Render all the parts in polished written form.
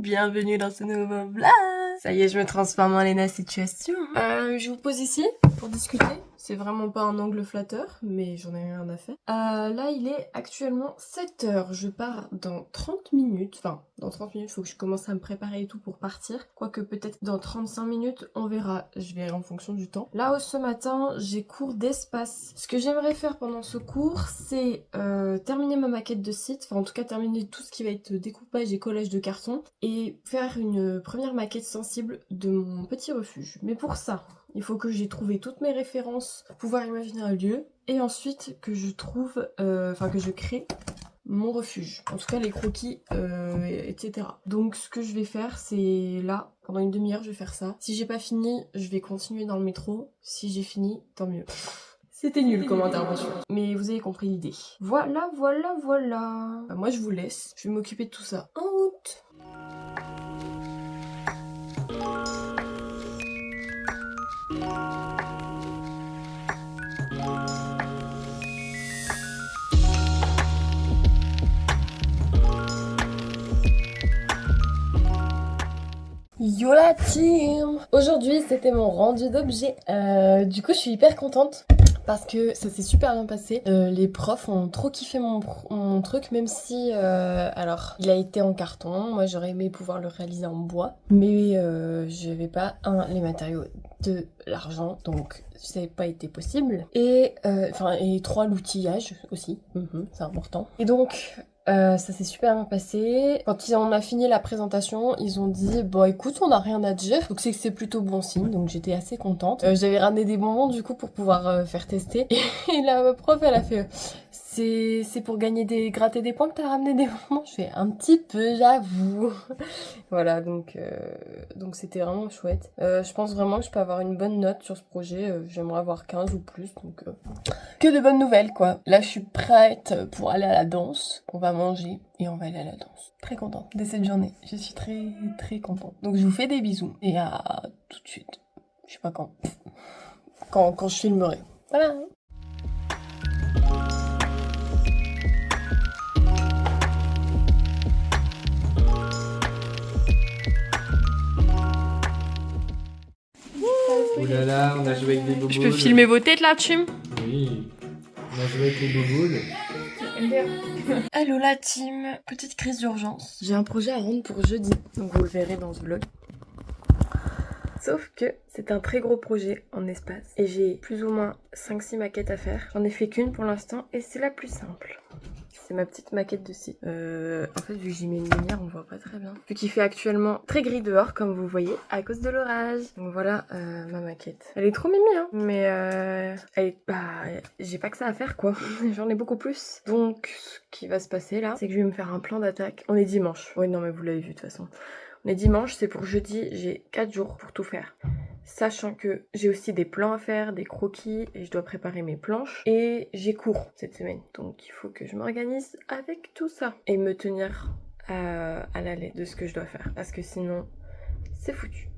bienvenue dans ce nouveau vlog. Ça y est, je me transforme en Léna Situation. Je vous pose ici pour discuter. C'est vraiment pas un angle flatteur, mais j'en ai rien à faire. Là, il est actuellement 7h. Je pars dans 30 minutes. Enfin, dans 30 minutes, il faut que je commence à me préparer et tout pour partir. Quoique peut-être dans 35 minutes, on verra. Je verrai en fonction du temps. Là, ce matin, j'ai cours d'espace. Ce que j'aimerais faire pendant ce cours, c'est terminer ma maquette de site. Enfin, en tout cas, terminer tout ce qui va être découpage et collage de carton. Et faire une première maquette sensible de mon petit refuge. Mais pour ça, il faut que j'ai trouvé toutes mes références pour pouvoir imaginer un lieu. Et ensuite que je trouve, que je crée mon refuge. En tout cas les croquis, etc. Donc ce que je vais faire, c'est là, pendant une demi-heure, je vais faire ça. Si j'ai pas fini, je vais continuer dans le métro. Si j'ai fini, tant mieux. C'était nul comme intervention. Mais vous avez compris l'idée. Voilà. Moi je vous laisse. Je vais m'occuper de tout ça. En route. Yo la team! Aujourd'hui c'était mon rendu d'objet. Du coup je suis hyper contente parce que ça s'est super bien passé. Les profs ont trop kiffé mon truc, même si alors il a été en carton. Moi j'aurais aimé pouvoir le réaliser en bois, mais je n'avais pas les matériaux, de l'argent, donc ça n'a pas été possible. Et 3 l'outillage aussi, c'est important. Et donc ça s'est super bien passé. Quand on a fini la présentation, ils ont dit bon écoute, on n'a rien à dire, donc c'est que c'est plutôt bon signe, donc j'étais assez contente. J'avais ramené des bonbons du coup pour pouvoir faire tester. Et la prof elle a fait c'est pour gratter des points que t'as ramené des bonbons. Je fais un petit peu, j'avoue. Voilà, donc c'était vraiment chouette. Je pense vraiment que je peux avoir une bonne note sur ce projet. J'aimerais avoir 15 ou plus, donc que de bonnes nouvelles quoi. Là je suis prête pour aller à la danse. On va manger et on va aller à la danse. Très contente de cette journée. Je suis très très contente. Donc je vous fais des bisous et à tout de suite. Je sais pas quand. Quand je filmerai. Voilà. Oh là là, on a joué avec des boboules. Je peux filmer vos têtes là, team? Oui, on a joué avec les boboules. Hello la team, petite crise d'urgence. J'ai un projet à rendre pour jeudi, donc vous le verrez dans ce vlog. Sauf que c'est un très gros projet en espace et j'ai plus ou moins 5-6 maquettes à faire. J'en ai fait qu'une pour l'instant et c'est la plus simple. C'est ma petite maquette de site. En fait, vu que j'y mets une lumière, on voit pas très bien. Vu qu'il fait actuellement très gris dehors, comme vous voyez, à cause de l'orage. Donc voilà ma maquette. Elle est trop mimi, hein. Mais j'ai pas que ça à faire, quoi. J'en ai beaucoup plus. Donc, ce qui va se passer là, c'est que je vais me faire un plan d'attaque. On est dimanche. Oui, non, mais vous l'avez vu de toute façon. On est dimanche, c'est pour jeudi. J'ai 4 jours pour tout faire. Sachant que j'ai aussi des plans à faire, des croquis, et je dois préparer mes planches. Et j'ai cours cette semaine, donc il faut que je m'organise avec tout ça. Et me tenir à l'aller de ce que je dois faire, parce que sinon, c'est foutu.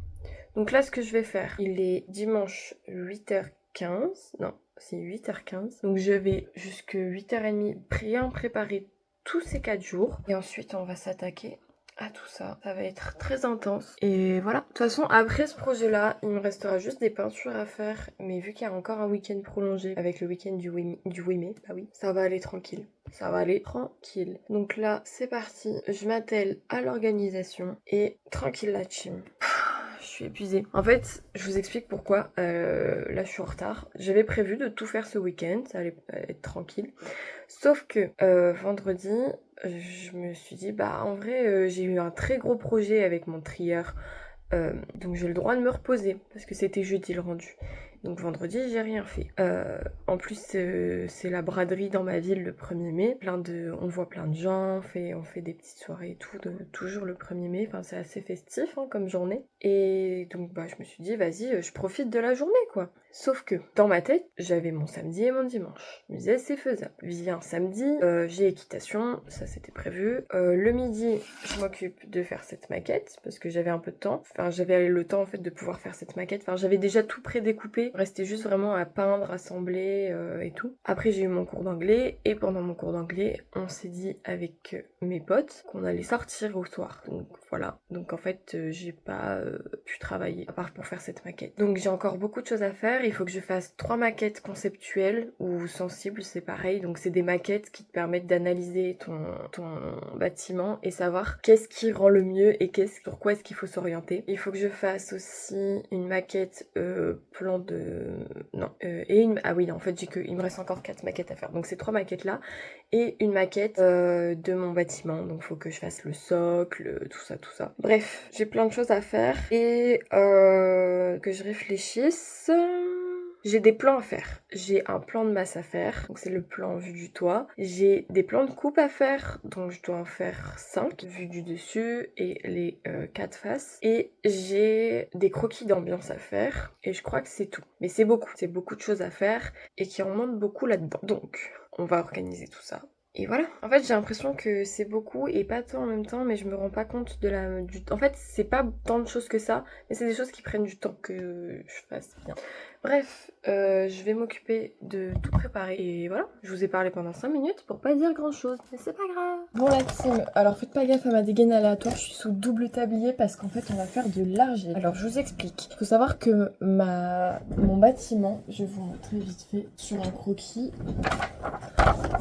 Donc là, ce que je vais faire, il est dimanche 8h15, non, c'est 8h15. Donc je vais jusque 8h30 bien préparer tous ces 4 jours. Et ensuite, on va s'attaquer à tout ça. Ça va être très intense. Et voilà. De toute façon, après ce projet-là, il me restera juste des peintures à faire. Mais vu qu'il y a encore un week-end prolongé avec le week-end du 8 mai, bah oui, ça va aller tranquille. Ça va aller tranquille. Donc là, c'est parti. Je m'attelle à l'organisation. Et tranquille la team. Je suis épuisée. En fait, je vous explique pourquoi. Là, je suis en retard. J'avais prévu de tout faire ce week-end. Ça allait être tranquille. Sauf que vendredi, je me suis dit, bah en vrai, j'ai eu un très gros projet avec mon trieur. Donc j'ai le droit de me reposer parce que c'était jeudi le rendu. Donc vendredi, j'ai rien fait. En plus, c'est la braderie dans ma ville le 1er mai. On voit plein de gens, on fait des petites soirées et tout, toujours le 1er mai. Enfin, c'est assez festif comme journée. Et donc, je me suis dit, vas-y, je profite de la journée, quoi. Sauf que, dans ma tête, j'avais mon samedi et mon dimanche. Je me disais, c'est faisable. Viens samedi, j'ai équitation, ça c'était prévu. Le midi, je m'occupe de faire cette maquette, parce que j'avais un peu de temps. Enfin, j'avais le temps, en fait, de pouvoir faire cette maquette. Enfin, j'avais déjà tout prédécoupé. il restait juste vraiment à peindre, assembler et tout. Après j'ai eu mon cours d'anglais et pendant mon cours d'anglais on s'est dit avec mes potes qu'on allait sortir au soir. Donc voilà, donc en fait j'ai pas pu travailler à part pour faire cette maquette. Donc j'ai encore beaucoup de choses à faire, il faut que je fasse 3 maquettes conceptuelles ou sensibles, c'est pareil. Donc c'est des maquettes qui te permettent d'analyser ton bâtiment et savoir qu'est-ce qui rend le mieux et sur quoi est-ce qu'il faut s'orienter. Il faut que je fasse aussi une maquette plan de... non, ah oui, non, en fait il me reste encore 4 maquettes à faire. Donc ces 3 maquettes là et une maquette de mon bâtiment. Donc faut que je fasse le socle, tout ça. Bref, j'ai plein de choses à faire et que je réfléchisse. J'ai des plans à faire. J'ai un plan de masse à faire, donc c'est le plan vu du toit. J'ai des plans de coupe à faire, donc je dois en faire 5 vu du dessus et les 4 faces. Et j'ai des croquis d'ambiance à faire et je crois que c'est tout. Mais c'est beaucoup de choses à faire et qui en manque beaucoup là-dedans. Donc on va organiser tout ça. Et voilà. En fait, j'ai l'impression que c'est beaucoup et pas tant en même temps, mais je me rends pas compte En fait, c'est pas tant de choses que ça, mais c'est des choses qui prennent du temps que je fasse bien. Bref, je vais m'occuper de tout préparer et voilà. Je vous ai parlé pendant 5 minutes pour pas dire grand chose, mais c'est pas grave. Bon la team, alors faites pas gaffe à ma dégaine aléatoire, je suis sous double tablier parce qu'en fait on va faire de l'argile. Alors je vous explique. Faut savoir que mon bâtiment, je vais vous montrer vite fait sur un croquis.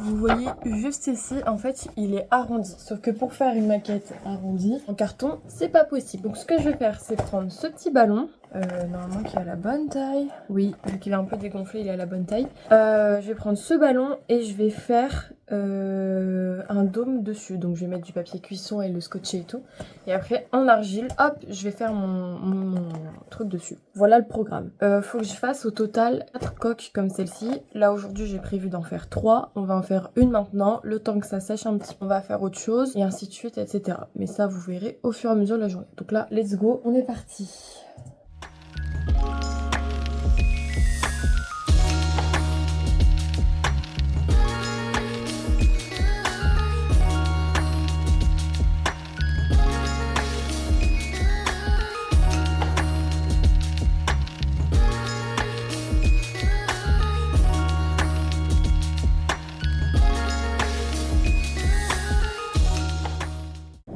Vous voyez juste ici, en fait, il est arrondi. Sauf que pour faire une maquette arrondie en carton, c'est pas possible. Donc ce que je vais faire, c'est prendre ce petit ballon, normalement qui a la bonne taille. Oui, vu qu'il est un peu dégonflé, il est à la bonne taille. Je vais prendre ce ballon et je vais faire un dôme dessus. Donc je vais mettre du papier cuisson et le scotcher et tout. Et après, en argile, hop, je vais faire mon truc dessus. Voilà le programme. Faut que je fasse au total 4 coques comme celle-ci. Là, aujourd'hui, j'ai prévu d'en faire 3. On va en faire une maintenant. Le temps que ça sèche un petit peu, on va faire autre chose. Et ainsi de suite, etc. Mais ça, vous verrez au fur et à mesure de la journée. Donc là, let's go. On est parti.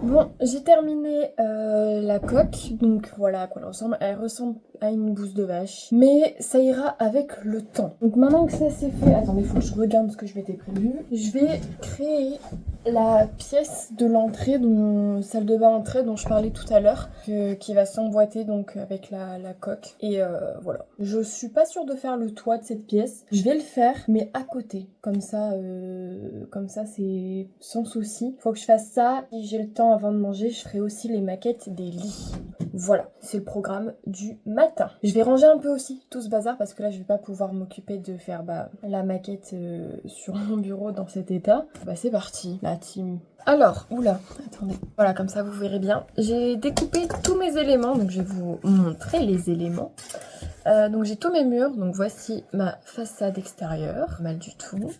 Bon, j'ai terminé la coque, donc voilà à quoi elle ressemble. Elle ressemble à une bouse de vache, mais ça ira avec le temps. Donc maintenant que ça c'est fait, attendez, faut que je regarde ce que je m'étais prévu. Je vais créer la pièce de l'entrée, salle de bain entrée dont je parlais tout à l'heure, qui va s'emboîter donc avec la coque. Et voilà. Je suis pas sûre de faire le toit de cette pièce. Je vais le faire, mais à côté. Comme ça c'est sans souci. Faut que je fasse ça. Si j'ai le temps avant de manger, je ferai aussi les maquettes des lits. Voilà, c'est le programme du matin. Je vais ranger un peu aussi tout ce bazar parce que là je vais pas pouvoir m'occuper de faire la maquette sur mon bureau dans cet état. C'est parti, la team. Alors, oula, attendez. Voilà, comme ça vous verrez bien. J'ai découpé tous mes éléments, donc je vais vous montrer les éléments. Donc j'ai tous mes murs, donc voici ma façade extérieure, mal du tout.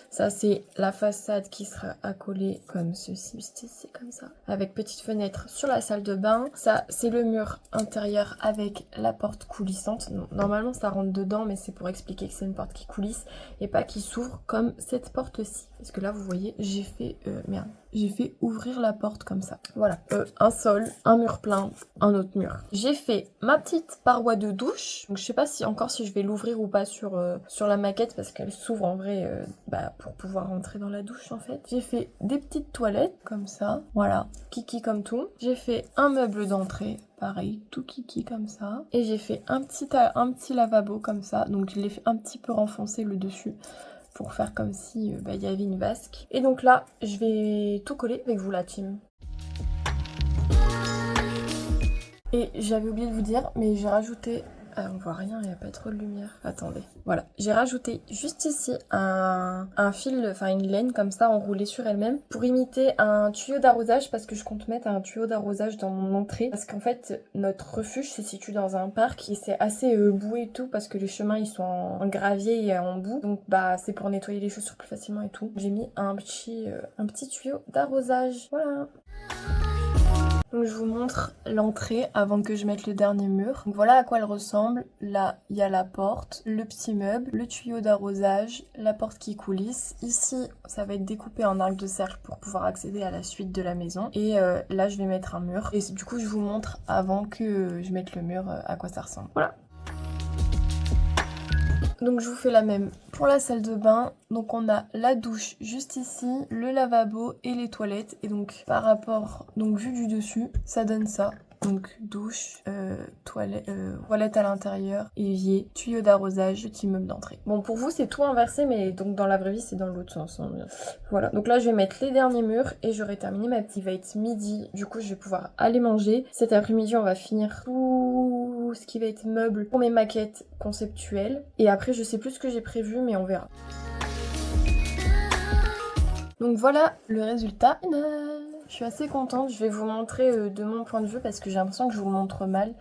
Ça c'est la façade qui sera accolée comme ceci, juste ici comme ça, avec petite fenêtre sur la salle de bain. Ça c'est le mur intérieur avec la porte coulissante. Normalement ça rentre dedans, mais c'est pour expliquer que c'est une porte qui coulisse et pas qui s'ouvre comme cette porte-ci. Parce que là vous voyez, j'ai fait ouvrir la porte comme ça. Voilà, un sol, un mur plein, un autre mur. J'ai fait ma petite paroi de douche. Donc je sais pas si je vais l'ouvrir ou pas sur la maquette parce qu'elle s'ouvre en vrai pour pouvoir rentrer dans la douche en fait. J'ai fait des petites toilettes comme ça. Voilà, kiki comme tout. J'ai fait un meuble d'entrée. Pareil, tout kiki comme ça. Et j'ai fait un petit lavabo comme ça. Donc je l'ai fait un petit peu renfoncer le dessus pour faire comme si il y avait une vasque. Et donc là, je vais tout coller avec vous la team. Et j'avais oublié de vous dire, mais j'ai rajouté... Ah, on voit rien, il n'y a pas trop de lumière. Attendez. Voilà, j'ai rajouté juste ici un fil, une laine comme ça enroulée sur elle-même pour imiter un tuyau d'arrosage parce que je compte mettre un tuyau d'arrosage dans mon entrée. Parce qu'en fait, notre refuge se situe dans un parc et c'est assez boueux et tout parce que les chemins ils sont en gravier et en boue. Donc c'est pour nettoyer les chaussures plus facilement et tout. J'ai mis un petit tuyau d'arrosage. Voilà. Donc je vous montre l'entrée avant que je mette le dernier mur. Donc voilà à quoi elle ressemble. Là, il y a la porte, le petit meuble, le tuyau d'arrosage, la porte qui coulisse. Ici, ça va être découpé en arc de cercle pour pouvoir accéder à la suite de la maison. Et là, je vais mettre un mur. Et du coup, je vous montre avant que je mette le mur à quoi ça ressemble. Voilà. Donc je vous fais la même pour la salle de bain. Donc on a la douche juste ici, le lavabo et les toilettes. Et donc par rapport, donc vu du dessus, ça donne ça. Donc douche, toilette à l'intérieur, évier, tuyau d'arrosage, petit meuble d'entrée. Bon pour vous c'est tout inversé mais donc dans la vraie vie c'est dans l'autre sens. Hein. Voilà, donc là je vais mettre les derniers murs et j'aurai terminé ma petite. Il va être midi, du coup je vais pouvoir aller manger. Cet après-midi on va finir tout ce qui va être meuble pour mes maquettes conceptuelles. Et après je sais plus ce que j'ai prévu mais on verra. Donc voilà le résultat final. Je suis assez contente, je vais vous montrer de mon point de vue parce que j'ai l'impression que je vous montre mal,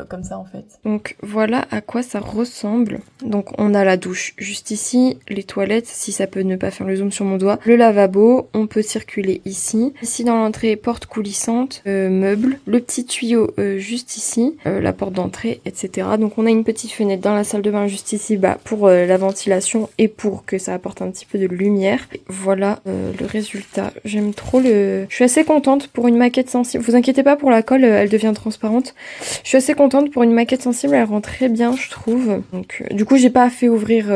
comme ça en fait. Donc voilà à quoi ça ressemble. Donc on a la douche juste ici, les toilettes, si ça peut ne pas faire le zoom sur mon doigt, le lavabo, on peut circuler ici. Ici dans l'entrée, porte coulissante, meuble, le petit tuyau juste ici, la porte d'entrée, etc. Donc on a une petite fenêtre dans la salle de bain juste ici pour la ventilation et pour que ça apporte un petit peu de lumière. Et voilà le résultat. J'aime trop Je suis assez contente pour une maquette sensible. Vous inquiétez pas pour la colle, elle devient transparente. Je suis assez contente pour une maquette sensible, elle rend très bien, je trouve. Donc, du coup, j'ai pas fait ouvrir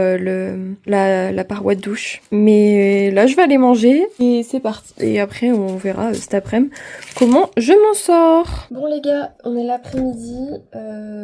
la paroi de douche. Mais là, je vais aller manger et c'est parti. Et après, on verra cet après-midi comment je m'en sors. Bon les gars, on est l'après-midi.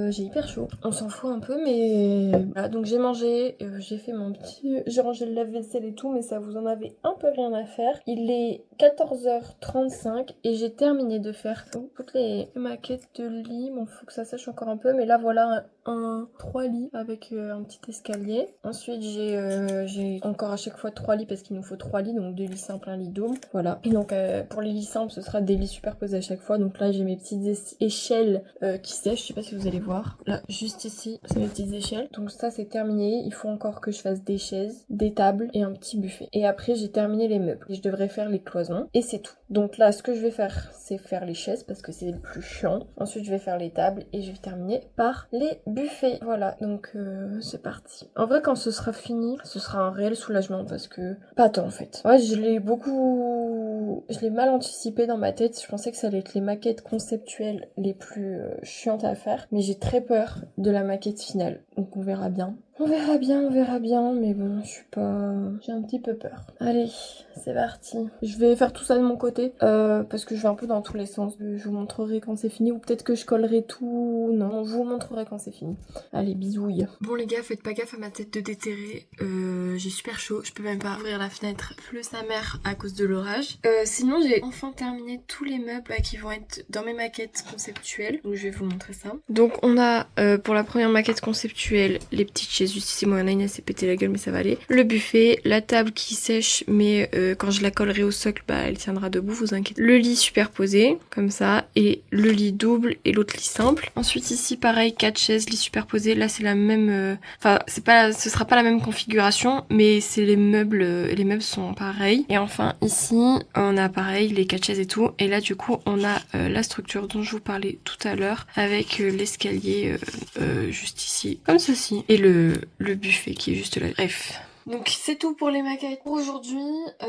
J'ai hyper chaud. On s'en fout un peu, mais voilà. Donc j'ai mangé, j'ai fait mon petit... J'ai rangé le lave-vaisselle et tout, mais ça vous en avait un peu rien à faire. Il est 14h35 et j'ai terminé de faire toutes les maquettes de lit. Bon, faut que ça sèche encore un peu, mais là voilà un 3 lits avec un petit escalier. Ensuite j'ai encore à chaque fois 3 lits parce qu'il nous faut 3 lits, donc 2 lits simples, un lit double. Voilà. Et donc pour les lits simples, ce sera des lits superposés à chaque fois. Donc là j'ai mes petites échelles qui sèchent. Je sais pas si vous allez voir. Là, juste ici, c'est mes petites échelles. Donc ça c'est terminé. Il faut encore que je fasse des chaises, des tables et un petit buffet. Et après j'ai terminé les meubles. Et je devrais faire les cloisons. Et c'est tout. Donc là ce que je vais faire, c'est faire les chaises parce que c'est le plus chiant. Ensuite je vais faire les tables et je vais terminer par les buffets. Voilà, donc c'est parti. En vrai quand ce sera fini, ce sera un réel soulagement parce que... Pas tant en fait. Ouais, je l'ai mal anticipé dans ma tête. Je pensais que ça allait être les maquettes conceptuelles les plus chiantes à faire. Mais j'ai très peur de la maquette finale. Donc on verra bien. On verra bien, mais bon, je suis pas... J'ai un petit peu peur. Allez, c'est parti. Je vais faire tout ça de mon côté, parce que je vais un peu dans tous les sens. Je vous montrerai quand c'est fini, ou peut-être que je collerai tout... Non, je vous montrerai quand c'est fini. Allez, bisouilles. Bon les gars, faites pas gaffe à ma tête de déterré. J'ai super chaud, je peux même pas ouvrir la fenêtre. Pleut sa mère à cause de l'orage. Sinon, j'ai enfin terminé tous les meubles qui vont être dans mes maquettes conceptuelles. Donc je vais vous montrer ça. Donc on a, pour la première maquette conceptuelle, les petites chaises juste ici. Moi, Naïna s'est pété la gueule, mais ça va aller. Le buffet, la table qui sèche, mais quand je la collerai au socle, elle tiendra debout, vous inquiétez. Le lit superposé, comme ça, et le lit double et l'autre lit simple. Ensuite ici, pareil, 4 chaises, lit superposé. Là, c'est la même... Enfin, ce sera pas la même configuration, mais c'est les meubles sont pareils. Et enfin, ici, on a pareil, les 4 chaises et tout. Et là, du coup, on a la structure dont je vous parlais tout à l'heure, avec l'escalier juste ici, comme ceci. Et le buffet qui est juste là. Bref. Donc c'est tout pour les maquettes pour aujourd'hui.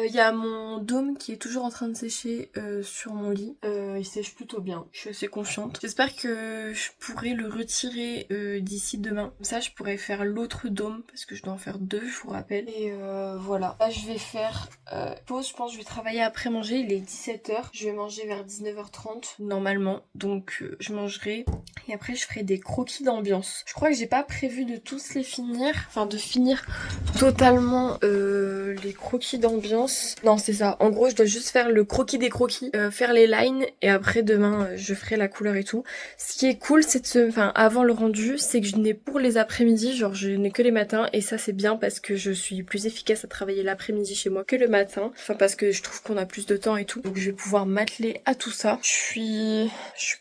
Il y a mon dôme qui est toujours en train de sécher sur mon lit. Il sèche plutôt bien. Je suis assez confiante. J'espère que je pourrai le retirer d'ici demain. Comme ça je pourrais faire l'autre dôme parce que je dois en faire 2, je vous rappelle. Et voilà. Là je vais faire pause. Je pense que je vais travailler après manger. Il est 17h. Je vais manger vers 19h30 normalement. Donc je mangerai et après je ferai des croquis d'ambiance. Je crois que j'ai pas prévu de tous les finir. Enfin de finir totalement les croquis d'ambiance. Non c'est ça, en gros je dois juste faire le croquis des croquis, faire les lines et après demain je ferai la couleur et tout. Ce qui est cool c'est avant le rendu, c'est que je n'ai pour les après-midi, genre je n'ai que les matins et ça c'est bien parce que je suis plus efficace à travailler l'après-midi chez moi que le matin. Enfin parce que je trouve qu'on a plus de temps et tout. Donc je vais pouvoir m'atteler à tout ça. Je suis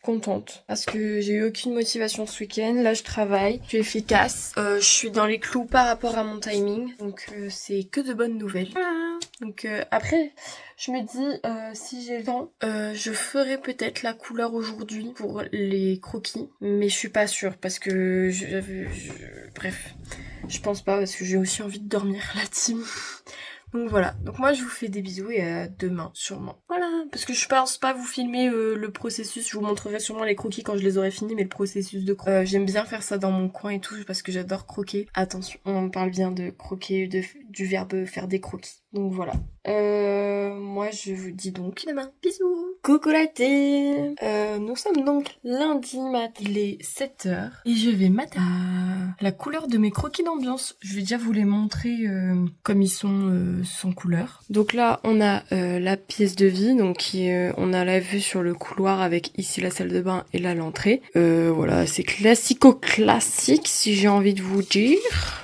contente parce que j'ai eu aucune motivation ce week-end. Là je travaille, je suis efficace, je suis dans les clous par rapport à mon timing. Donc Donc c'est que de bonnes nouvelles. Voilà. Donc après, je me dis, si j'ai le temps, je ferai peut-être la couleur aujourd'hui pour les croquis. Mais je suis pas sûre parce que bref, je pense pas parce que j'ai aussi envie de dormir la team. Donc voilà, donc moi je vous fais des bisous et à demain sûrement. Voilà, parce que je pense pas vous filmer le processus, je vous montrerai sûrement les croquis quand je les aurai finis, mais le processus de croquis. J'aime bien faire ça dans mon coin et tout parce que j'adore croquer. Attention, on parle bien de croquer, du verbe faire des croquis. Donc voilà. Moi je vous dis donc demain. Bisous. Coucou la team. Nous sommes donc lundi matin. Il est 7h. Et je vais mater la couleur de mes croquis d'ambiance. Je vais déjà vous les montrer comme ils sont sans couleur. Donc là on a la pièce de vie. Donc on a la vue sur le couloir avec ici la salle de bain et là l'entrée. Voilà, c'est classico-classique si j'ai envie de vous dire.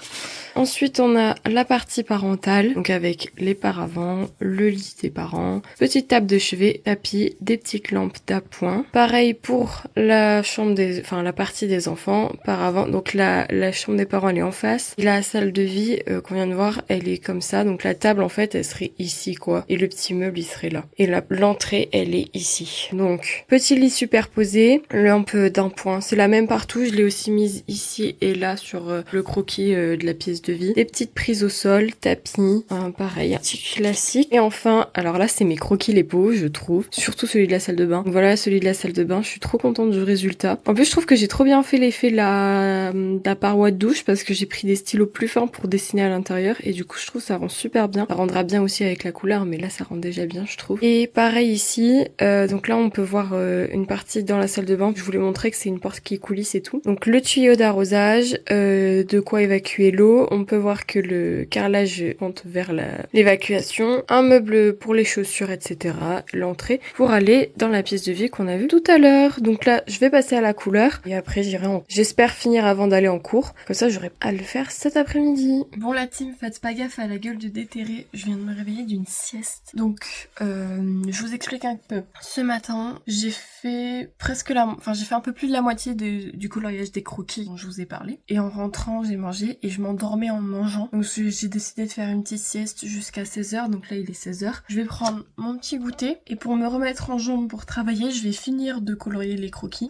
Ensuite, on a la partie parentale, donc avec les paravents, le lit des parents, petite table de chevet, tapis, des petites lampes d'appoint. Pareil pour la chambre la partie des enfants, paravent. Donc la chambre des parents, elle est en face. Et la salle de vie qu'on vient de voir, elle est comme ça. Donc la table, en fait, elle serait ici, quoi. Et le petit meuble, il serait là. Et l'entrée, elle est ici. Donc, petit lit superposé, lampe d'appoint. C'est la même partout. Je l'ai aussi mise ici et là sur le croquis de la pièce de vie. Des petites prises au sol, tapis, pareil, un petit classique. Et enfin, alors là c'est mes croquis les beaux, je trouve. Surtout celui de la salle de bain. Donc voilà, celui de la salle de bain, je suis trop contente du résultat. En plus je trouve que j'ai trop bien fait l'effet de la paroi de douche parce que j'ai pris des stylos plus fins pour dessiner à l'intérieur et du coup je trouve ça rend super bien. Ça rendra bien aussi avec la couleur mais là ça rend déjà bien je trouve. Et pareil ici, donc là on peut voir une partie dans la salle de bain. Je voulais montrer que c'est une porte qui coulisse et tout. Donc le tuyau d'arrosage, de quoi évacuer l'eau. On peut voir que le carrelage monte vers l'évacuation, un meuble pour les chaussures, etc. L'entrée pour aller dans la pièce de vie qu'on a vue tout à l'heure. Donc là, je vais passer à la couleur et après j'irai j'espère finir avant d'aller en cours. Comme ça, j'aurai à le faire cet après-midi. Bon la team, faites pas gaffe à la gueule de déterré. Je viens de me réveiller d'une sieste. Donc, je vous explique un peu. Ce matin, j'ai fait j'ai fait un peu plus de la moitié du coloriage des croquis dont je vous ai parlé. Et en rentrant, j'ai mangé et je m'endormais en mangeant. Donc j'ai décidé de faire une petite sieste jusqu'à 16h. Donc là il est 16h. Je vais prendre mon petit goûter et pour me remettre en jambes pour travailler, je vais finir de colorier les croquis.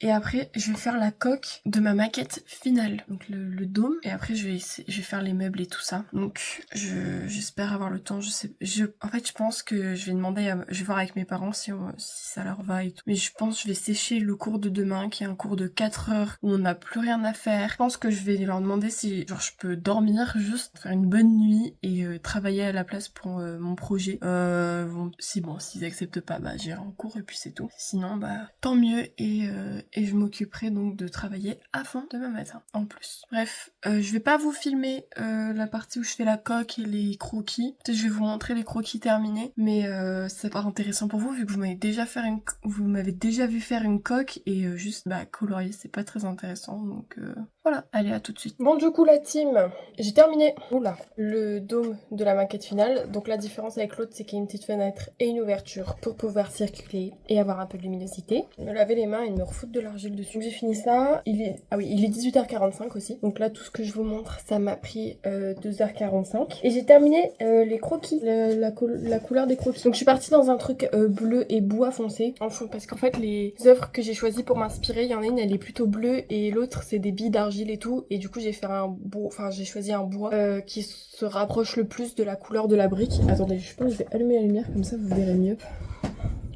Et après je vais faire la coque de ma maquette finale. Donc le dôme. Et après je vais faire les meubles et tout ça. Donc j'espère avoir le temps. En fait je pense que je vais je vais voir avec mes parents si ça leur va et tout. Mais je pense que je vais sécher le cours de demain qui est un cours de 4 heures où on n'a plus rien à faire. Je pense que je vais leur demander si je peux dormir, juste faire une bonne nuit et travailler à la place pour mon projet. S'ils acceptent pas, j'irai en cours et puis c'est tout. Sinon, tant mieux et je m'occuperai donc de travailler à fond demain matin en plus. Bref, je vais pas vous filmer la partie où je fais la coque et les croquis. Peut-être je vais vous montrer les croquis terminés, mais ça paraît intéressant pour vous vu que vous m'avez déjà vu faire une coque et juste colorier, c'est pas très intéressant donc voilà, allez à tout de suite. Bon du coup la team, j'ai terminé le dôme de la maquette finale. Donc la différence avec l'autre c'est qu'il y a une petite fenêtre et une ouverture pour pouvoir circuler et avoir un peu de luminosité. Me laver les mains et me refoutre de l'argile dessus. Donc j'ai fini ça, il est 18h45 aussi. Donc là tout ce que je vous montre ça m'a pris 2h45. Et j'ai terminé les croquis, la couleur des croquis. Donc je suis partie dans un truc bleu et bois foncé. Parce qu'en fait les œuvres que j'ai choisies pour m'inspirer, il y en a une elle est plutôt bleue et l'autre c'est des billes d'argile et tout. Et du coup j'ai choisi un bois qui se rapproche le plus de la couleur de la brique. Attendez, je pense que je vais allumer la lumière comme ça vous verrez mieux.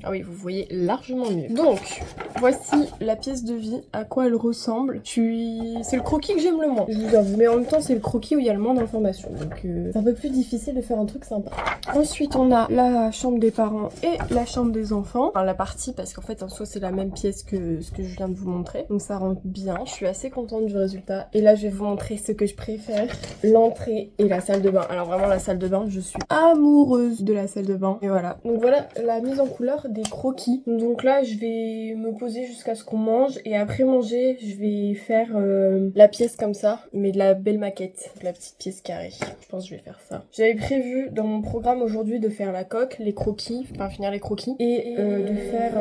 Ah oui, vous voyez largement mieux. Donc, voici la pièce de vie, à quoi elle ressemble. C'est le croquis que j'aime le moins, je vous avoue. Mais en même temps, c'est le croquis où il y a le moins d'informations. Donc, c'est un peu plus difficile de faire un truc sympa. Ensuite, on a la chambre des parents et la chambre des enfants. Enfin, la partie, parce qu'en fait, en soi, c'est la même pièce que ce que je viens de vous montrer. Donc, ça rentre bien. Je suis assez contente du résultat. Et là, je vais vous montrer ce que je préfère. L'entrée et la salle de bain. Alors, vraiment, la salle de bain, je suis amoureuse de la salle de bain. Et voilà. Donc, voilà la mise en couleur des croquis. Donc là, je vais me poser jusqu'à ce qu'on mange et après manger, je vais faire la pièce comme ça, mais de la belle maquette, de la petite pièce carrée. Je pense que je vais faire ça. J'avais prévu dans mon programme aujourd'hui de faire la coque, les croquis, enfin finir les croquis et de faire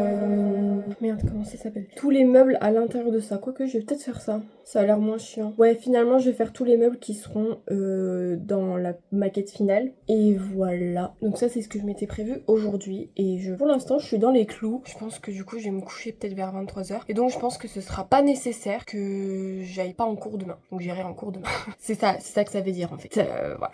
merde, comment ça s'appelle, tous les meubles à l'intérieur de ça. Quoique je vais peut-être faire ça. Ça a l'air moins chiant. Ouais, finalement, je vais faire tous les meubles qui seront dans la maquette finale. Et voilà. Donc ça, c'est ce que je m'étais prévu aujourd'hui. Et pour l'instant, je suis dans les clous. Je pense que du coup, je vais me coucher peut-être vers 23h. Et donc, je pense que ce sera pas nécessaire que j'aille pas en cours demain. Donc, j'irai en cours demain. c'est ça que ça veut dire, en fait.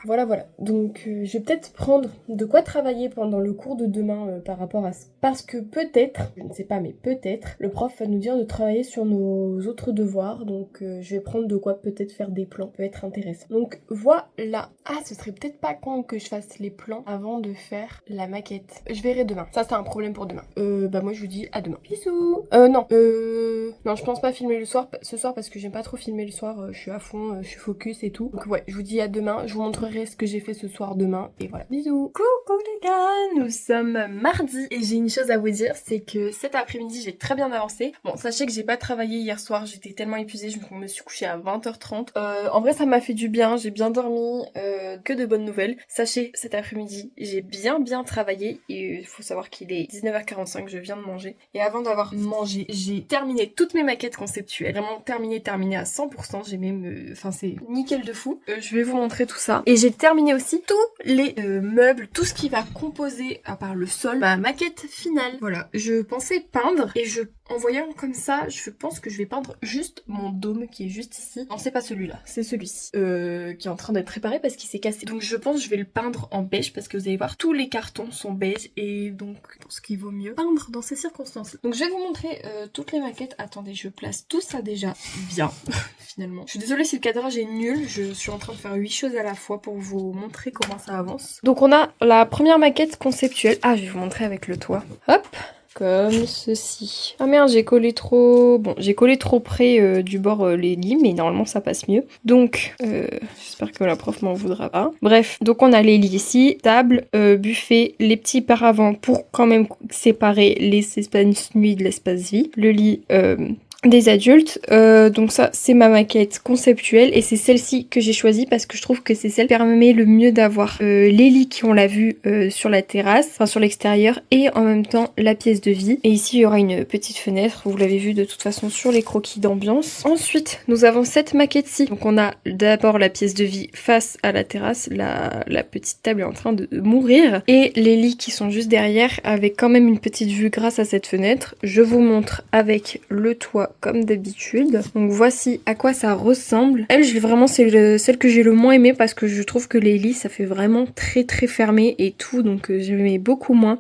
Voilà. Donc, je vais peut-être prendre de quoi travailler pendant le cours de demain par rapport à ça. Parce que peut-être, je ne sais pas, mais peut-être, le prof va nous dire de travailler sur nos autres devoirs. Donc, je vais prendre de quoi peut-être faire des plans. Ça peut être intéressant. Donc, voilà. Ah, ce serait peut-être pas con que je fasse les plans avant de faire la maquette. Je verrai demain. Ça, c'est un problème pour demain. Moi, je vous dis à demain. Bisous. Non, je pense pas filmer ce soir parce que j'aime pas trop filmer le soir. Je suis à fond, je suis focus et tout. Donc, ouais, je vous dis à demain. Je vous montrerai ce que j'ai fait ce soir demain. Et voilà. Bisous. Coucou les gars, nous sommes mardi et j'ai une chose à vous dire, c'est que cet après-midi, j'ai très bien avancé. Bon, sachez que j'ai pas travaillé hier soir. J'étais tellement épuisée, je me suis couchée à 20h30. En vrai, ça m'a fait du bien. J'ai bien dormi. Que de bonnes nouvelles. Sachez, cet après-midi, j'ai bien travaillé et il faut savoir qu'il est 19h45, je viens de manger. Et avant d'avoir mangé, j'ai terminé toutes mes maquettes conceptuelles. Vraiment terminé à 100%. J'ai même... Enfin, c'est nickel de fou. Je vais vous montrer tout ça. Et j'ai terminé aussi tous les meubles, tout ce qui va composer, à part le sol, ma maquette finale. Voilà. Je pensais peindre et en voyant comme ça, je pense que je vais peindre juste mon dôme qui est juste ici. Non, c'est pas celui-là, c'est celui-ci. Qui est en train d'être réparé parce qu'il s'est cassé. Donc je pense que je vais le peindre en beige parce que vous allez voir, tous les cartons sont beige et donc je pense qu'il vaut mieux peindre dans ces circonstances. Donc je vais vous montrer toutes les maquettes. Attendez, je place tout ça déjà bien, finalement. Je suis désolée si le cadrage est nul, je suis en train de faire 8 choses à la fois pour vous montrer comment ça avance. Donc on a la première maquette conceptuelle. Ah, je vais vous montrer avec le toit. Hop, comme ceci. Ah merde, j'ai collé trop... Bon, j'ai collé trop près du bord les lits, mais normalement ça passe mieux. Donc, j'espère que la prof m'en voudra pas. Bref, donc on a les lits ici, table, buffet, les petits paravents pour quand même séparer les espaces nuit de l'espace vie. Le lit... des adultes, donc ça c'est ma maquette conceptuelle et c'est celle-ci que j'ai choisie parce que je trouve que c'est celle qui permet le mieux d'avoir les lits qui ont la vue sur la terrasse, enfin sur l'extérieur et en même temps la pièce de vie. Et ici il y aura une petite fenêtre, vous l'avez vu de toute façon sur les croquis d'ambiance. Ensuite nous avons cette maquette-ci, donc on a d'abord la pièce de vie face à la terrasse, la petite table est en train de mourir et les lits qui sont juste derrière avec quand même une petite vue grâce à cette fenêtre. Je vous montre avec le toit comme d'habitude. Donc voici à quoi ça ressemble. Elle, c'est celle que j'ai le moins aimée parce que je trouve que les lits ça fait vraiment très fermé et tout, donc j'aimais beaucoup moins,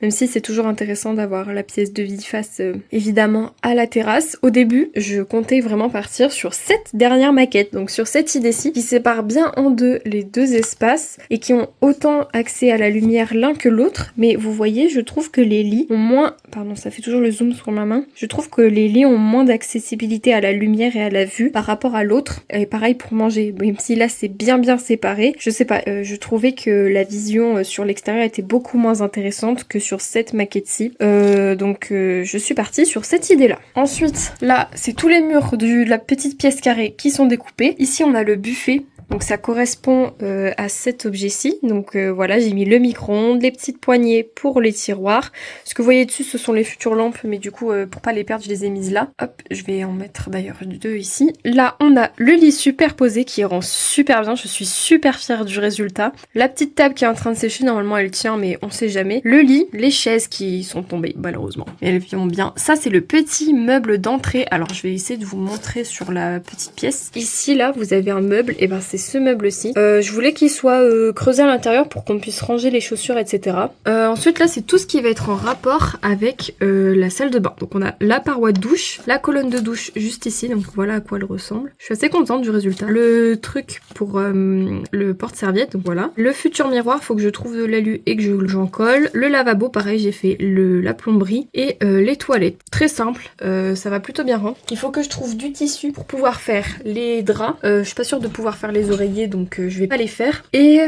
même si c'est toujours intéressant d'avoir la pièce de vie face évidemment à la terrasse. Au début je comptais vraiment partir sur cette dernière maquette, donc sur cette idée-ci qui sépare bien en deux les deux espaces et qui ont autant accès à la lumière l'un que l'autre, mais vous voyez, je trouve que les lits ont moins... Pardon, ça fait toujours le zoom sur ma main. Je trouve que les lits ont moins d'accessibilité à la lumière et à la vue par rapport à l'autre. Et pareil pour manger, même si là c'est bien séparé. Je sais pas, je trouvais que la vision sur l'extérieur était beaucoup moins intéressante que sur cette maquette-ci. Donc je suis partie sur cette idée-là. Ensuite, là, c'est tous les murs de la petite pièce carrée qui sont découpés. Ici, on a le buffet. Donc ça correspond à cet objet-ci. Donc voilà, j'ai mis le micro-ondes, les petites poignées pour les tiroirs. Ce que vous voyez dessus, ce sont les futures lampes, mais du coup, pour pas les perdre, je les ai mises là. Hop, je vais en mettre d'ailleurs deux ici. Là, on a le lit superposé qui rend super bien. Je suis super fière du résultat. La petite table qui est en train de sécher, normalement elle tient, mais on sait jamais. Le lit, les chaises qui sont tombées, malheureusement. Mais elles vont bien. Ça, c'est le petit meuble d'entrée. Alors, je vais essayer de vous montrer sur la petite pièce. Ici, là, vous avez un meuble, et ben c'est ce meuble-ci. Je voulais qu'il soit creusé à l'intérieur pour qu'on puisse ranger les chaussures, etc. Ensuite, là, c'est tout ce qui va être en rapport avec la salle de bain. Donc, on a la paroi de douche, la colonne de douche juste ici. Donc, voilà à quoi elle ressemble. Je suis assez contente du résultat. Le truc pour le porte-serviette, donc voilà. Le futur miroir, faut que je trouve de l'alu et que j'en colle. Le lavabo, pareil, j'ai fait la plomberie et les toilettes. Très simple, ça va plutôt bien rendre. Il faut que je trouve du tissu pour pouvoir faire les draps. Je suis pas sûre de pouvoir faire les oreillers, donc je vais pas les faire. Et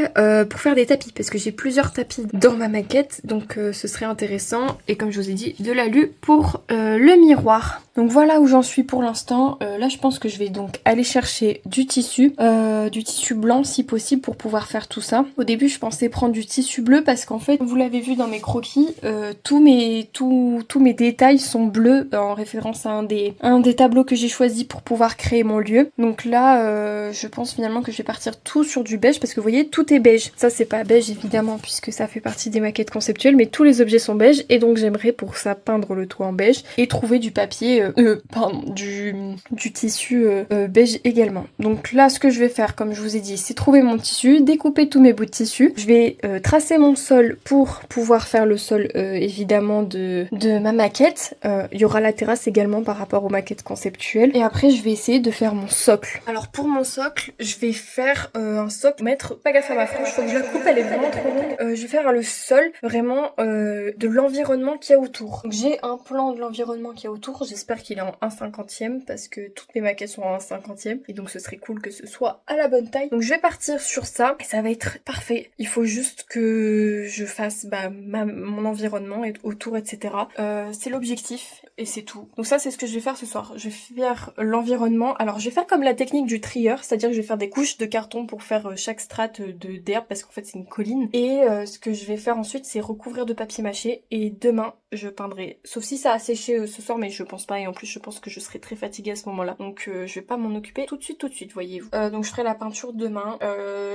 pour faire des tapis, parce que j'ai plusieurs tapis dans ma maquette, donc ce serait intéressant. Et comme je vous ai dit, de l'alu pour le miroir. Donc voilà où j'en suis pour l'instant. Là je pense que je vais donc aller chercher du tissu blanc si possible pour pouvoir faire tout ça. Au début je pensais prendre du tissu bleu parce qu'en fait, vous l'avez vu dans mes croquis, tous mes détails sont bleus en référence à un des tableaux que j'ai choisi pour pouvoir créer mon lieu. Donc là je pense finalement que je vais partir tout sur du beige parce que vous voyez tout est beige. Ça c'est pas beige évidemment puisque ça fait partie des maquettes conceptuelles, mais tous les objets sont beige et donc j'aimerais pour ça peindre le toit en beige et trouver du papier du tissu beige également. Donc là ce que je vais faire comme je vous ai dit c'est trouver mon tissu, découper tous mes bouts de tissu. Je vais tracer mon sol pour pouvoir faire le sol évidemment de ma maquette. Il y aura la terrasse également par rapport aux maquettes conceptuelles. Et après je vais essayer de faire mon socle. Alors pour mon socle je vais faire un socle, mettre pas gaffe à ma frange, faut que je la coupe, elle est vraiment trop longue. Je vais faire le sol vraiment de l'environnement qu'il y a autour. Donc j'ai un plan de l'environnement qu'il y a autour, j'espère qu'il est en 1/50e parce que toutes mes maquettes sont en 1/50e et donc ce serait cool que ce soit à la bonne taille. Donc je vais partir sur ça et ça va être parfait. Il faut juste que je fasse mon environnement et autour, etc. C'est l'objectif et c'est tout. Donc ça c'est ce que je vais faire ce soir. Je vais faire l'environnement. Alors je vais faire comme la technique du trieur, c'est-à-dire que je vais faire des couches de carton pour faire chaque strate d'herbe parce qu'en fait c'est une colline. Et ce que je vais faire ensuite c'est recouvrir de papier mâché et demain je peindrai. Sauf si ça a séché ce soir mais je pense pas et en plus je pense que je serai très fatiguée à ce moment-là. Donc je vais pas m'en occuper tout de suite voyez-vous. Donc je ferai la peinture demain.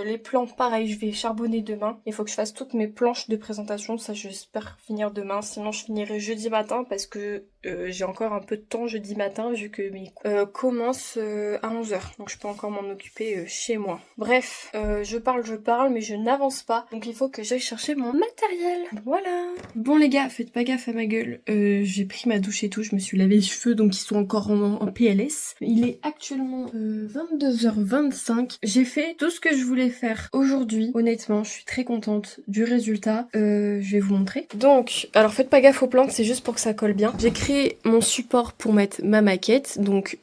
Les plans pareil je vais charbonner demain. Il faut que je fasse toutes mes planches de présentation, ça j'espère finir demain. Sinon je finirai jeudi matin parce que j'ai encore un peu de temps jeudi matin vu que mes commencent à 11h. Donc je peux encore m'en occuper chez moi. Bref, je parle mais je n'avance pas. Donc il faut que j'aille chercher mon matériel. Voilà. Bon les gars, faites pas gaffe à ma gueule. J'ai pris ma douche et tout, je me suis lavé les cheveux donc ils sont encore en PLS. Il est actuellement 22h25. J'ai fait tout ce que je voulais faire aujourd'hui. Honnêtement, je suis très contente du résultat. Je vais vous montrer. Donc, alors faites pas gaffe aux plantes, c'est juste pour que ça colle bien. J'ai créé mon support pour mettre ma maquette. Donc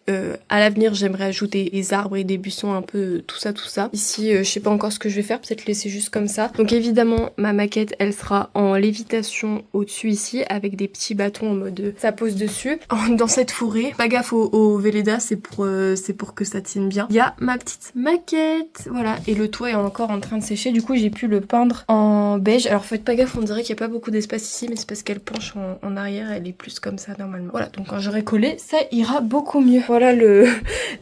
à l'avenir, j'aimerais ajouter des arbres et des buissons, un peu tout ça. Ici, je sais pas encore ce que je vais faire, peut-être laisser juste comme ça. Donc évidemment, ma maquette, elle sera en lévitation au-dessus ici, avec des petits bâtons en mode ça pose dessus. Dans cette forêt, pas gaffe au Velleda, c'est pour que ça tienne bien. Il y a ma petite maquette, voilà. Et le toit est encore en train de sécher, du coup j'ai pu le peindre en beige. Alors faites pas gaffe, on dirait qu'il n'y a pas beaucoup d'espace ici, mais c'est parce qu'elle penche en arrière, elle est plus comme ça normalement. Voilà, donc quand j'aurai collé, ça ira beaucoup mieux. Voilà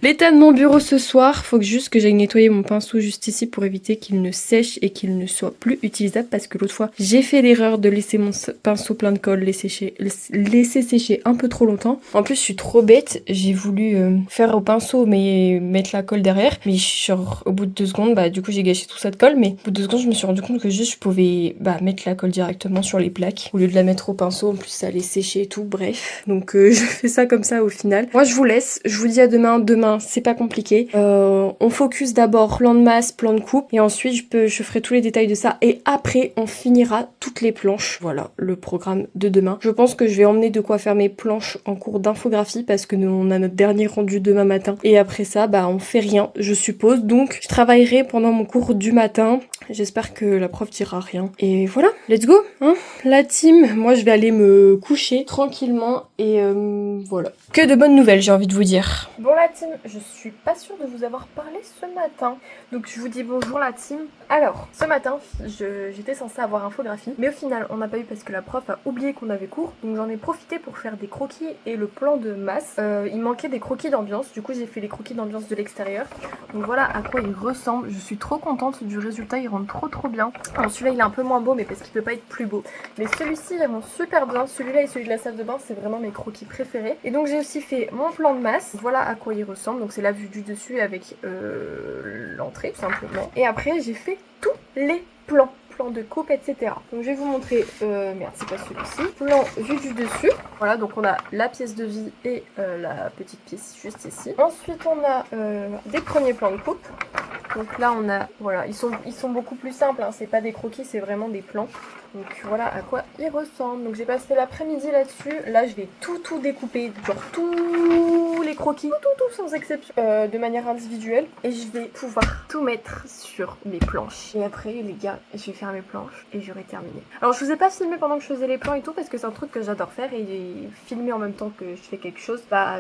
l'état de mon bureau ce soir. Faut juste que j'aille nettoyer mon pinceau juste ici pour éviter qu'il ne sèche et qu'il ne soit plus utilisable, parce que l'autre fois j'ai fait l'erreur de laisser mon pinceau plein de colle laisser sécher un peu trop longtemps. En plus je suis trop bête, j'ai voulu faire au pinceau mais mettre la colle derrière, mais au bout de 2 secondes, du coup j'ai gâché tout ça de colle, mais au bout de 2 secondes je me suis rendu compte que juste je pouvais mettre la colle directement sur les plaques au lieu de la mettre au pinceau. En plus ça allait sécher et tout, bref, donc je fais ça comme ça au final. Moi je vous laisse, je vous dis à demain c'est pas compliqué. On focus d'abord plan de masse, plan de coupe et ensuite je ferai tous les détails de ça et après on finira toutes les planches. Voilà le programme de demain. Je pense que je vais emmener de quoi faire mes planches en cours d'infographie parce que nous on a notre dernier rendu demain matin et après ça on fait rien je suppose, donc je travaillerai pendant mon cours du matin. J'espère que la prof dira rien et voilà, let's go hein, la team. Moi je vais aller me coucher tranquillement et voilà, que de bonnes nouvelles j'ai envie de vous dire. Bon la team, je suis pas sûre de vous avoir parlé ce matin, donc je vous dis bonjour la team. Alors ce matin j'étais censée avoir infographie mais au final on n'a pas eu parce que la prof a oublié qu'on avait cours, donc j'en ai profité pour faire des croquis et le plan de masse. Il manquait des croquis d'ambiance, du coup j'ai fait les croquis d'ambiance de l'extérieur. Donc voilà à quoi il ressemble, je suis trop contente du résultat, il rend trop bien. Alors celui-là il est un peu moins beau mais parce qu'il peut pas être plus beau, mais celui-ci il rend super bien. Celui-là et celui de la salle de bain c'est vraiment mes croquis préférés. Et donc j'ai aussi fait mon plan de masse, voilà à quoi il ressemble. Donc c'est la vue du dessus avec l'entrée tout simplement. Et après j'ai fait tous les plans de coupe, etc. Donc je vais vous montrer, merde c'est pas celui-ci, plan vue du dessus. Voilà, donc on a la pièce de vie et la petite pièce juste ici. Ensuite on a des premiers plans de coupe. Donc là on a, voilà, ils sont beaucoup plus simples, hein. C'est pas des croquis, c'est vraiment des plans. Donc voilà à quoi ils ressemblent. Donc j'ai passé l'après-midi là-dessus. Là je vais tout découper, genre tous les croquis, tout sans exception, de manière individuelle. Et je vais pouvoir tout mettre sur mes planches. Et après les gars, je vais faire mes planches et j'aurai terminé. Alors je vous ai pas filmé pendant que je faisais les plans et tout parce que c'est un truc que j'adore faire et filmer en même temps que je fais quelque chose, bah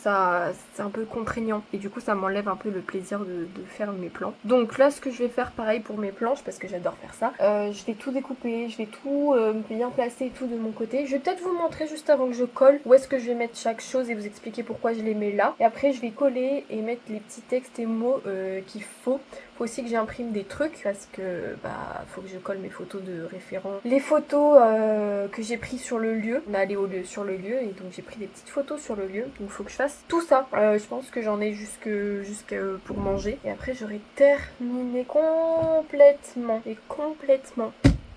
ça c'est un peu contraignant et du coup ça m'enlève un peu le plaisir de faire mes plans. Donc là ce que je vais faire pareil pour mes planches parce que j'adore faire ça, je vais tout découper, je vais tout bien placer et tout de mon côté. Je vais peut-être vous montrer juste avant que je colle où est-ce que je vais mettre chaque chose et vous expliquer pourquoi je les mets là. Et après je vais coller et mettre les petits textes et mots qu'il faut. Faut aussi que j'imprime des trucs parce que bah faut que je colle mes photos de référents. Les photos que j'ai pris sur le lieu. On est allé sur le lieu et donc j'ai pris des petites photos sur le lieu. Donc faut que je fasse tout ça. Je pense que j'en ai jusque pour manger. Et après j'aurai terminé complètement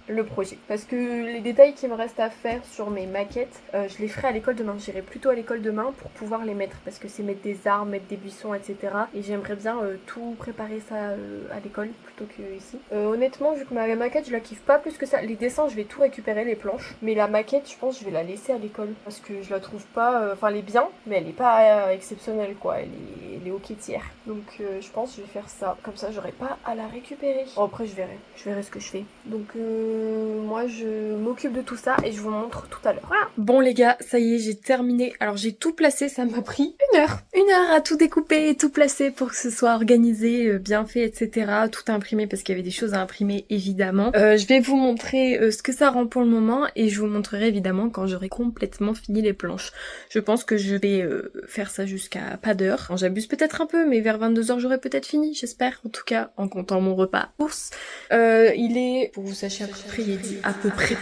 le projet. Parce que les détails qui me restent à faire sur mes maquettes, je les ferai à l'école demain. J'irai plutôt à l'école demain pour pouvoir les mettre. Parce que c'est mettre des arbres, mettre des buissons, etc. Et j'aimerais bien tout préparer ça à l'école plutôt que ici. Honnêtement, vu que ma maquette, je la kiffe pas plus que ça. Les dessins, je vais tout récupérer, les planches. Mais la maquette, je pense, je vais la laisser à l'école. Parce que je la trouve pas... Enfin, elle est bien, mais elle est pas exceptionnelle, quoi. Elle est ok tiers. Donc, je pense que je vais faire ça. Comme ça, j'aurai pas à la récupérer. Bon, après, je verrai. Je verrai ce que je fais. Donc, moi je m'occupe de tout ça et je vous montre tout à l'heure. Voilà. Bon les gars, ça y est, j'ai terminé. Alors j'ai tout placé, ça m'a pris 1 heure. 1 heure à tout découper et tout placer pour que ce soit organisé, bien fait, etc. Tout imprimé parce qu'il y avait des choses à imprimer évidemment. Je vais vous montrer ce que ça rend pour le moment et je vous montrerai évidemment quand j'aurai complètement fini les planches. Je pense que je vais faire ça jusqu'à pas d'heure. J'abuse peut-être un peu mais vers 22h j'aurai peut-être fini, j'espère. En tout cas en comptant mon repas ours. Il est, pour que vous sachiez à peu près, il est dit à peu près,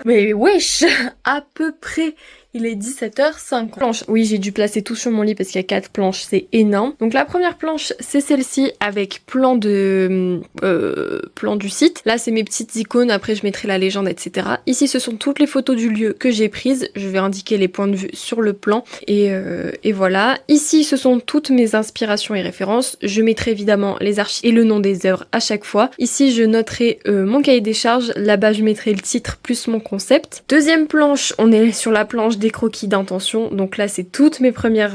mais wesh, à peu près. Il est 17h05. Planche. Oui, j'ai dû placer tout sur mon lit parce qu'il y a 4 planches, c'est énorme. Donc la première planche, c'est celle-ci avec plan du site. Là, c'est mes petites icônes. Après, je mettrai la légende, etc. Ici, ce sont toutes les photos du lieu que j'ai prises. Je vais indiquer les points de vue sur le plan. Et voilà. Ici, ce sont toutes mes inspirations et références. Je mettrai évidemment les archives et le nom des œuvres à chaque fois. Ici, je noterai mon cahier des charges. Là-bas, je mettrai le titre plus mon concept. Deuxième planche, on est sur la planche des croquis d'intention. Donc là, c'est toutes mes premières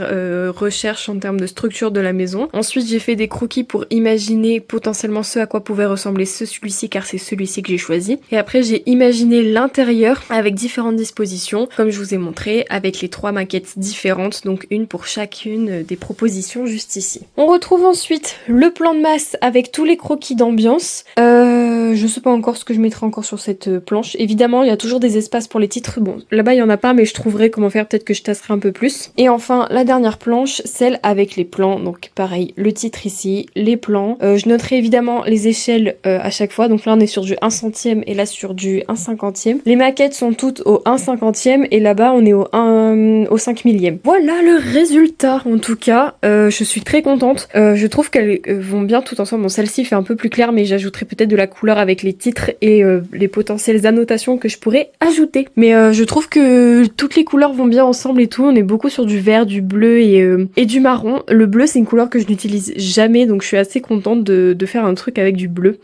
recherches en termes de structure de la maison. Ensuite, j'ai fait des croquis pour imaginer potentiellement ce à quoi pouvait ressembler celui-ci, car c'est celui-ci que j'ai choisi. Et après, j'ai imaginé l'intérieur avec différentes dispositions, comme je vous ai montré, avec les 3 maquettes différentes, donc une pour chacune des propositions juste ici. On retrouve ensuite le plan de masse avec tous les croquis d'ambiance. Je sais pas encore ce que je mettrai encore sur cette planche. Évidemment, il y a toujours des espaces pour les titres. Bon, là-bas, il y en a pas, mais je trouverai comment faire. Peut-être que je tasserai un peu plus. Et enfin, la dernière planche, celle avec les plans. Donc, pareil, le titre ici, les plans. Je noterai évidemment les échelles à chaque fois. Donc là, on est sur du 1 centième et là, sur du 1 cinquantième. Les maquettes sont toutes au 1 cinquantième et là-bas, on est au 5 millième. Voilà le résultat, en tout cas. Je suis très contente. Je trouve qu'elles vont bien tout ensemble. Bon, celle-ci fait un peu plus claire, mais j'ajouterai peut-être de la couleur avec les titres et les potentielles annotations que je pourrais ajouter. Mais je trouve que toutes les couleurs vont bien ensemble et tout. On est beaucoup sur du vert, du bleu et du marron. Le bleu, c'est une couleur que je n'utilise jamais, donc je suis assez contente de faire un truc avec du bleu.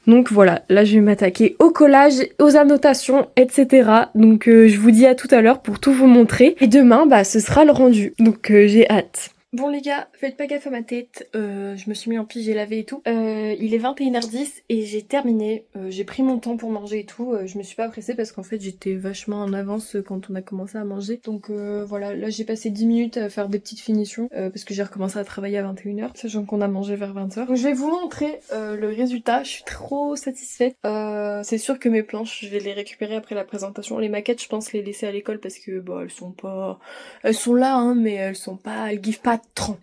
Donc voilà, là je vais m'attaquer au collage, aux annotations, etc. Donc je vous dis à tout à l'heure pour tout vous montrer. Et demain, bah ce sera le rendu. Donc j'ai hâte. Bon les gars, faites pas gaffe à ma tête, je me suis mis en pige, j'ai lavé et tout. Il est 21h10 et j'ai terminé, j'ai pris mon temps pour manger et tout, je me suis pas pressée parce qu'en fait j'étais vachement en avance quand on a commencé à manger. Donc voilà, là j'ai passé 10 minutes à faire des petites finitions parce que j'ai recommencé à travailler à 21h, sachant qu'on a mangé vers 20h. Donc je vais vous montrer le résultat, je suis trop satisfaite. C'est sûr que mes planches, je vais les récupérer après la présentation. Les maquettes, je pense les laisser à l'école parce que bah elles sont pas... Elles sont là hein, mais elles givent pas tant.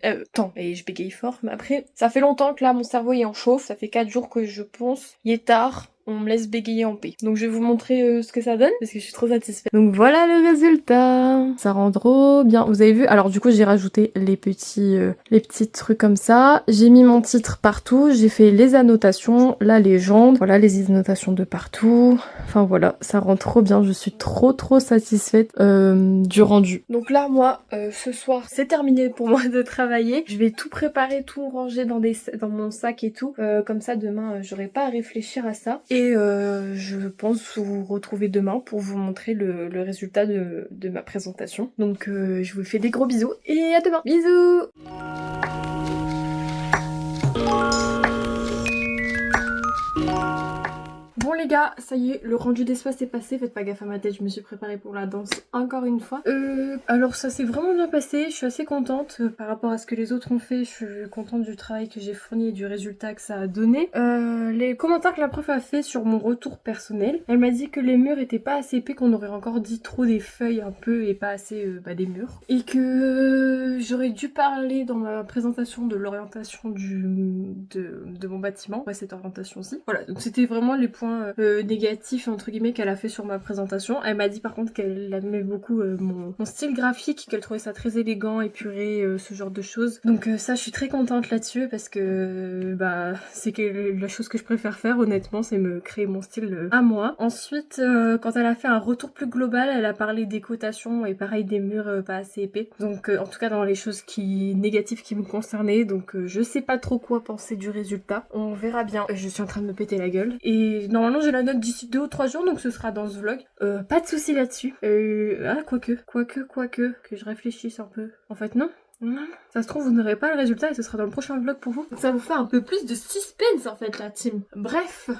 Et je bégaye fort, mais après, ça fait longtemps que là, mon cerveau est en chauffe. Ça fait 4 jours que je ponce. Il est tard. on me laisse bégayer en paix. Donc je vais vous montrer ce que ça donne parce que je suis trop satisfaite. Donc voilà le résultat. Ça rend trop bien. Vous avez vu? Alors du coup j'ai rajouté les petits trucs comme ça. J'ai mis mon titre partout. J'ai fait les annotations, la légende. Voilà les annotations de partout. Enfin voilà, ça rend trop bien. Je suis trop satisfaite du rendu. Donc là moi, ce soir c'est terminé pour moi de travailler. Je vais tout préparer, tout ranger dans mon sac et tout. Comme ça demain j'aurai pas à réfléchir à ça. Et je pense vous retrouver demain pour vous montrer le résultat de ma présentation. Donc je vous fais des gros bisous et à demain. Bisous. Bon les gars, ça y est, le rendu d'espace est passé, faites pas gaffe à ma tête, je me suis préparée pour la danse encore une fois. Alors ça s'est vraiment bien passé, je suis assez contente par rapport à ce que les autres ont fait, je suis contente du travail que j'ai fourni et du résultat que ça a donné. Les commentaires que la prof a fait sur mon retour personnel, elle m'a dit que les murs étaient pas assez épais, qu'on aurait encore dit trop des feuilles un peu et pas assez des murs. Et que j'aurais dû parler dans ma présentation de l'orientation de mon bâtiment, ouais cette orientation-ci. Voilà, donc c'était vraiment les points négatif entre guillemets qu'elle a fait sur ma présentation. Elle m'a dit par contre qu'elle aimait beaucoup mon style graphique, qu'elle trouvait ça très élégant, épuré, ce genre de choses. Donc ça je suis très contente là-dessus parce que c'est la chose que je préfère faire honnêtement, c'est me créer mon style à moi. Ensuite quand elle a fait un retour plus global, elle a parlé des cotations et pareil des murs pas assez épais. Donc en tout cas dans les choses négatives qui me concernaient, donc je sais pas trop quoi penser du résultat. On verra bien. Je suis en train de me péter la gueule. Et normalement j'ai la note d'ici 2 ou 3 jours donc ce sera dans ce vlog. Pas de soucis là-dessus. Quoique, que je réfléchisse un peu. En fait non. Ça se trouve vous n'aurez pas le résultat et ce sera dans le prochain vlog pour vous. Donc ça vous fait un peu plus de suspense en fait la team. Bref,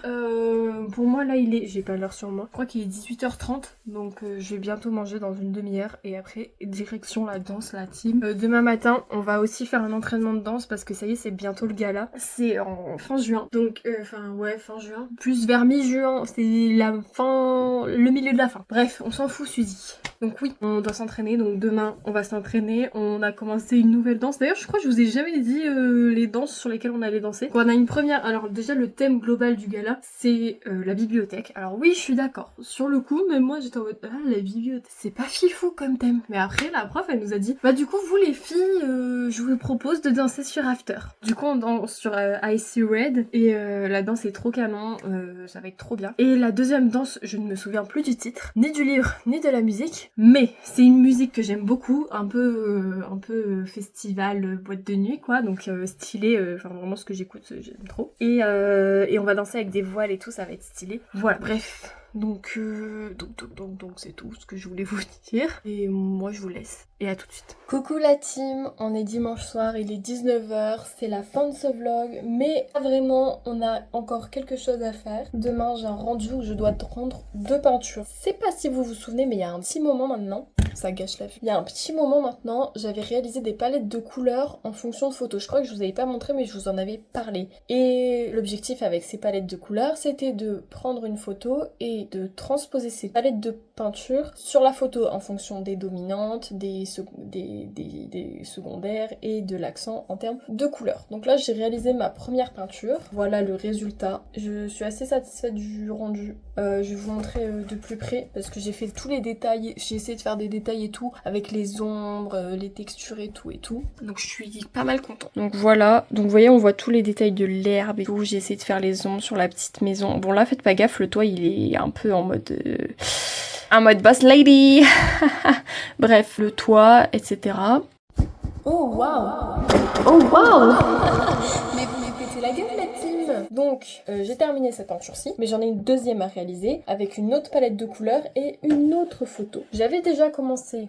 pour moi là j'ai pas l'heure sur moi. Je crois qu'il est 18h30 donc je vais bientôt manger dans une demi-heure et après direction la danse la team. Demain matin on va aussi faire un entraînement de danse parce que ça y est c'est bientôt le gala. C'est en fin juin donc fin juin. Plus vers mi-juin c'est le milieu de la fin. Bref on s'en fout Suzy. Donc oui on doit s'entraîner donc demain on va s'entraîner. On a commencé une nouvelle danse. D'ailleurs je crois que je vous ai jamais dit les danses sur lesquelles on allait danser. On a une première, alors déjà le thème global du gala c'est la bibliothèque. Alors oui je suis d'accord. Sur le coup même moi j'étais en mode la bibliothèque c'est pas fifou comme thème. Mais après la prof elle nous a dit du coup vous les filles je vous propose de danser sur After. Du coup on danse sur I See Red et la danse est trop canon, ça va être trop bien. Et la deuxième danse je ne me souviens plus du titre, ni du livre, ni de la musique. Mais c'est une musique que j'aime beaucoup, un peu festival, boîte de nuit quoi, donc stylé, vraiment ce que j'écoute j'aime trop. Et on va danser avec des voiles et tout, ça va être stylé. Voilà, bref. Donc c'est tout ce que je voulais vous dire. Et moi je vous laisse. Et à tout de suite. Coucou la team, on est dimanche soir, il est 19h, c'est la fin de ce vlog. Mais vraiment, on a encore quelque chose à faire. Demain j'ai un rendu où je dois rendre 2 peintures. Je sais pas si vous vous souvenez, mais il y a un petit moment maintenant, ça gâche la vue. Il y a un petit moment maintenant, j'avais réalisé des palettes de couleurs en fonction de photos. Je crois que je vous avais pas montré, mais je vous en avais parlé. Et l'objectif avec ces palettes de couleurs, c'était de prendre une photo et de transposer ces palettes de peinture sur la photo en fonction des dominantes, des secondaires et de l'accent en termes de couleurs. Donc là j'ai réalisé ma première peinture, voilà le résultat. Je suis assez satisfaite du rendu. Je vais vous montrer de plus près parce que j'ai fait tous les détails, j'ai essayé de faire des détails et tout avec les ombres, les textures et tout. Donc je suis pas mal contente. Donc voilà, donc vous voyez on voit tous les détails de l'herbe et tout, j'ai essayé de faire les ombres sur la petite maison. Bon là faites pas gaffe, le toit il est un peu en mode boss lady. Bref, le toit, etc. Oh waouh. Oh waouh. Mais vous me pétez la gueule la team. Donc j'ai terminé cette peinture-ci, mais j'en ai une deuxième à réaliser avec une autre palette de couleurs et une autre photo. J'avais déjà commencé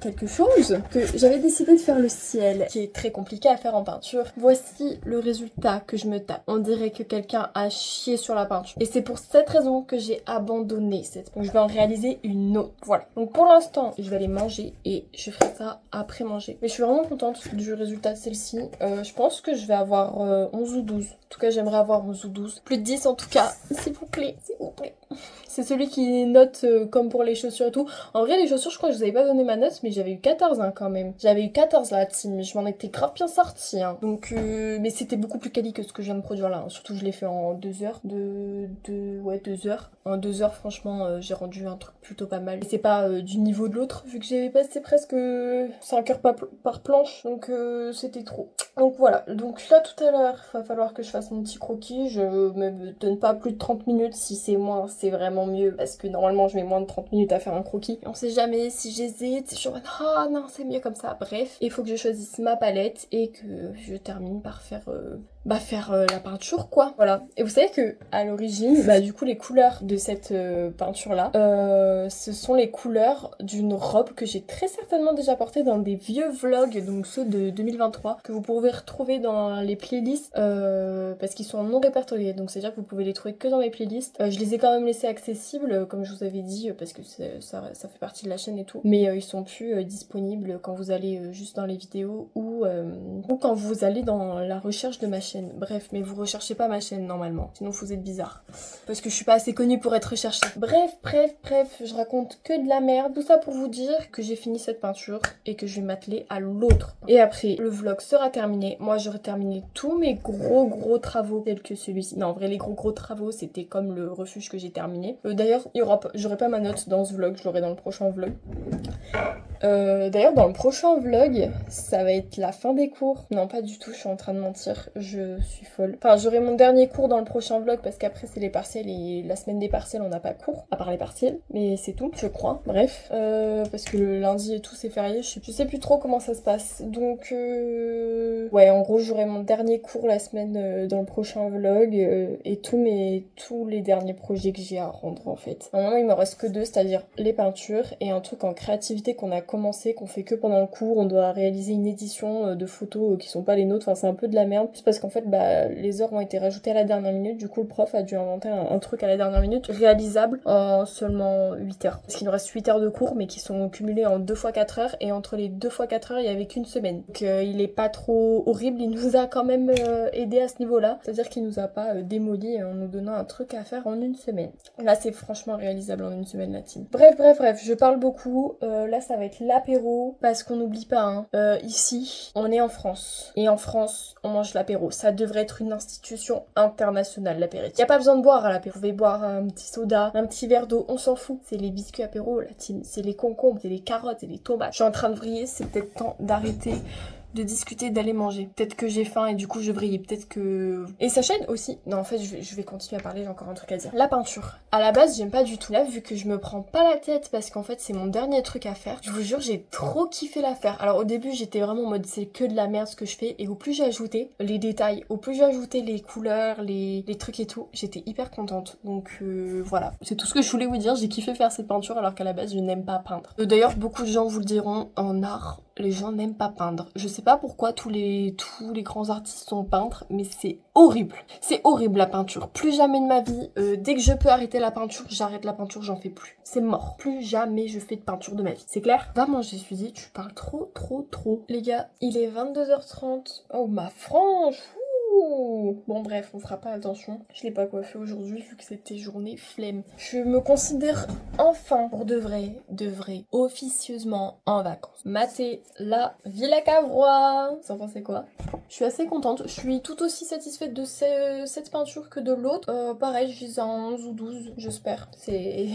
quelque chose, que j'avais décidé de faire le ciel, qui est très compliqué à faire en peinture. Voici le résultat que je me tape. On dirait que quelqu'un a chié sur la peinture. Et c'est pour cette raison que j'ai abandonné cette. Donc je vais en réaliser une autre. Voilà. Donc pour l'instant, je vais aller manger et je ferai ça après manger. Mais je suis vraiment contente du résultat de celle-ci. Je pense que je vais avoir 11 ou 12. En tout cas, j'aimerais avoir 11 ou 12. Plus de 10 en tout cas. S'il vous plaît, s'il vous plaît. C'est celui qui note comme pour les chaussures et tout. En vrai, les chaussures, je crois que je vous avais pas donné ma note, mais j'avais eu 14 hein, quand même. J'avais eu 14 la team, je m'en étais grave bien sortie. Hein. Donc, mais c'était beaucoup plus quali que ce que je viens de produire là. Hein. Surtout, je l'ai fait en 2 heures. Ouais, 2 heures. En 2 heures, franchement, j'ai rendu un truc plutôt pas mal. Et c'est pas du niveau de l'autre, vu que j'avais passé presque 5 heures par planche. Donc, c'était trop. Donc voilà. Donc là, tout à l'heure, il va falloir que je fasse mon petit croquis. Je me donne pas plus de 30 minutes. Si c'est moins, c'est vraiment mieux parce que normalement je mets moins de 30 minutes à faire un croquis. On sait jamais si j'hésite, si je suis en mode ah non c'est mieux comme ça. Bref, il faut que je choisisse ma palette et que je termine par faire la peinture quoi. Voilà. Et vous savez que à l'origine, du coup les couleurs de cette peinture là, ce sont les couleurs d'une robe que j'ai très certainement déjà portée dans des vieux vlogs, donc ceux de 2023, que vous pouvez retrouver dans les playlists parce qu'ils sont non répertoriés. Donc c'est-à-dire que vous pouvez les trouver que dans mes playlists. Je les ai quand même laissés accessibles, comme je vous avais dit, parce que ça fait partie de la chaîne et tout. Mais ils sont plus disponibles quand vous allez juste dans les vidéos ou quand vous allez dans la recherche de ma chaîne. Bref, mais vous recherchez pas ma chaîne normalement, sinon vous êtes bizarre. Parce que je suis pas assez connue pour être recherchée. Bref, je raconte que de la merde. Tout ça pour vous dire que j'ai fini cette peinture et que je vais m'atteler à l'autre. Et après, le vlog sera terminé. Moi, j'aurai terminé tous mes gros travaux tels que celui-ci. Non, en vrai, les gros travaux, c'était comme le refuge que j'ai terminé. D'ailleurs, j'aurai pas ma note dans ce vlog, je l'aurai dans le prochain vlog. D'ailleurs, dans le prochain vlog, ça va être la fin des cours. Non, pas du tout, je suis en train de mentir, je suis folle. Enfin, j'aurai mon dernier cours dans le prochain vlog parce qu'après, c'est les partiels et la semaine des partiels, on n'a pas cours, à part les partiels. Mais c'est tout, je crois. Bref, parce que le lundi et tout, c'est férié, je sais plus trop comment ça se passe. Donc, ouais, en gros, j'aurai mon dernier cours la semaine dans le prochain vlog et tous les derniers projets que j'ai à rendre, en fait. Normalement, il me reste que 2, c'est-à-dire les peintures et un truc en créativité qu'on a commencé, qu'on fait que pendant le cours. On doit réaliser une édition de photos qui sont pas les nôtres, enfin c'est un peu de la merde. C'est parce qu'en fait les heures ont été rajoutées à la dernière minute, du coup le prof a dû inventer un truc à la dernière minute réalisable en seulement 8 heures. Parce qu'il nous reste 8 heures de cours mais qui sont cumulées en 2 fois 4 heures et entre les 2 fois 4 heures il y avait qu'une semaine. Donc il est pas trop horrible, il nous a quand même aidé à ce niveau-là. C'est-à-dire qu'il nous a pas démoli en nous donnant un truc à faire en une semaine. Là c'est franchement réalisable en une semaine la team. Bref, je parle beaucoup. Là ça va être l'apéro parce qu'on n'oublie pas ici on est en France et en France on mange l'apéro, ça devrait être une institution internationale l'apéritif. Y a pas besoin de boire à l'apéro, vous pouvez boire un petit soda, un petit verre d'eau, on s'en fout. C'est les biscuits apéro la team, c'est les concombres, c'est les carottes, c'est les tomates. Je suis en train de vriller, c'est peut-être temps d'arrêter de discuter, d'aller manger. Peut-être que j'ai faim et du coup je vrille. Peut-être que... Et sa chaîne aussi. Non, en fait, je vais continuer à parler, j'ai encore un truc à dire. La peinture. À la base, j'aime pas du tout. Là, vu que je me prends pas la tête parce qu'en fait, c'est mon dernier truc à faire, je vous jure, j'ai trop kiffé la faire. Alors au début, j'étais vraiment en mode c'est que de la merde ce que je fais. Et au plus j'ai ajouté les détails, au plus j'ai ajouté les couleurs, les trucs et tout, j'étais hyper contente. Donc voilà. C'est tout ce que je voulais vous dire. J'ai kiffé faire cette peinture alors qu'à la base, je n'aime pas peindre. D'ailleurs, beaucoup de gens vous le diront, en art, les gens n'aiment pas peindre. Je sais pas pourquoi tous les grands artistes sont peintres, mais c'est horrible. C'est horrible la peinture. Plus jamais de ma vie, dès que je peux arrêter la peinture, j'arrête la peinture, j'en fais plus. C'est mort. Plus jamais je fais de peinture de ma vie. C'est clair? Va manger, Suzy, tu parles trop. Les gars, il est 22h30. Oh ma frange! Bon bref, on fera pas attention. Je l'ai pas coiffé aujourd'hui vu que c'était journée flemme. Je me considère enfin pour de vrai, officieusement en vacances. Matez la Villa Cavrois. Vous en pensez quoi? Je suis assez contente. Je suis tout aussi satisfaite de cette peinture que de l'autre. Pareil, je vise à 11 ou 12, j'espère. C'est...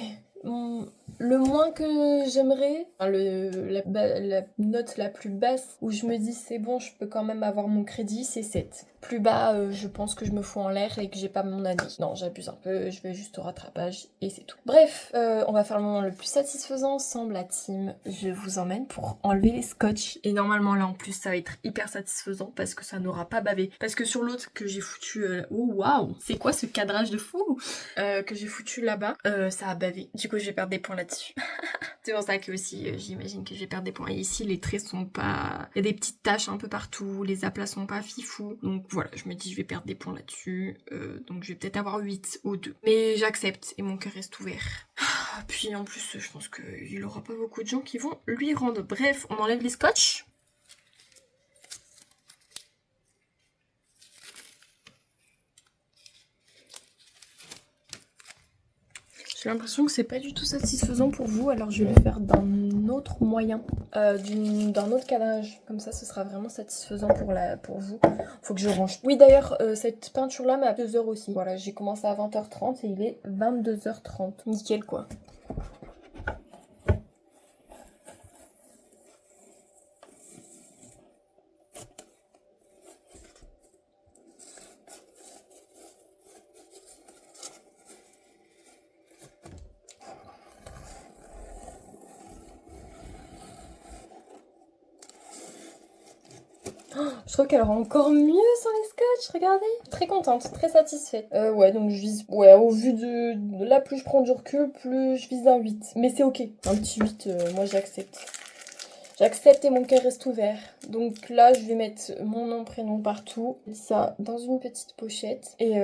le moins que j'aimerais, enfin, la note la plus basse où je me dis c'est bon, je peux quand même avoir mon crédit, c'est 7. Plus bas, je pense que je me fous en l'air et que j'ai pas mon année. Non, j'abuse un peu, je vais juste au rattrapage et c'est tout. Bref, on va faire le moment le plus satisfaisant ensemble, la team. Je vous emmène pour enlever les scotch. Et normalement, là en plus, ça va être hyper satisfaisant parce que ça n'aura pas bavé. Parce que sur l'autre que j'ai foutu... Oh waouh! C'est quoi ce cadrage de fou que j'ai foutu là-bas, ça a bavé. Du coup, je vais perdre des points là-dessus. C'est pour ça que aussi, j'imagine que je vais perdre des points. Et ici, les traits sont pas... Il y a des petites taches un peu partout, les aplats sont pas fifous. Donc voilà, je me dis je vais perdre des points là-dessus. Donc je vais peut-être avoir 8 ou 2. Mais j'accepte et mon cœur reste ouvert. Puis en plus, je pense qu'il aura pas beaucoup de gens qui vont lui rendre. Bref, on enlève les scotch. J'ai l'impression que c'est pas du tout satisfaisant pour vous, alors je vais le faire d'un autre moyen, d'un autre cadrage. Comme ça, ce sera vraiment satisfaisant pour vous. Faut que je range. Oui, d'ailleurs, cette peinture-là m'a 2 heures aussi. Voilà, j'ai commencé à 20h30 et il est 22h30. Nickel, quoi. Je trouve qu'elle rend encore mieux sans les scotch, regardez. Très contente, très satisfaite. Ouais, donc je vise... Ouais, au vu de... Là, plus je prends du recul, plus je vise un 8. Mais c'est ok. Un petit 8, moi j'accepte. J'accepte et mon cœur reste ouvert. Donc là, je vais mettre mon nom, prénom partout. Ça dans une petite pochette. Et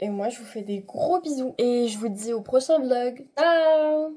moi, je vous fais des gros bisous. Et je vous dis au prochain vlog. Ciao!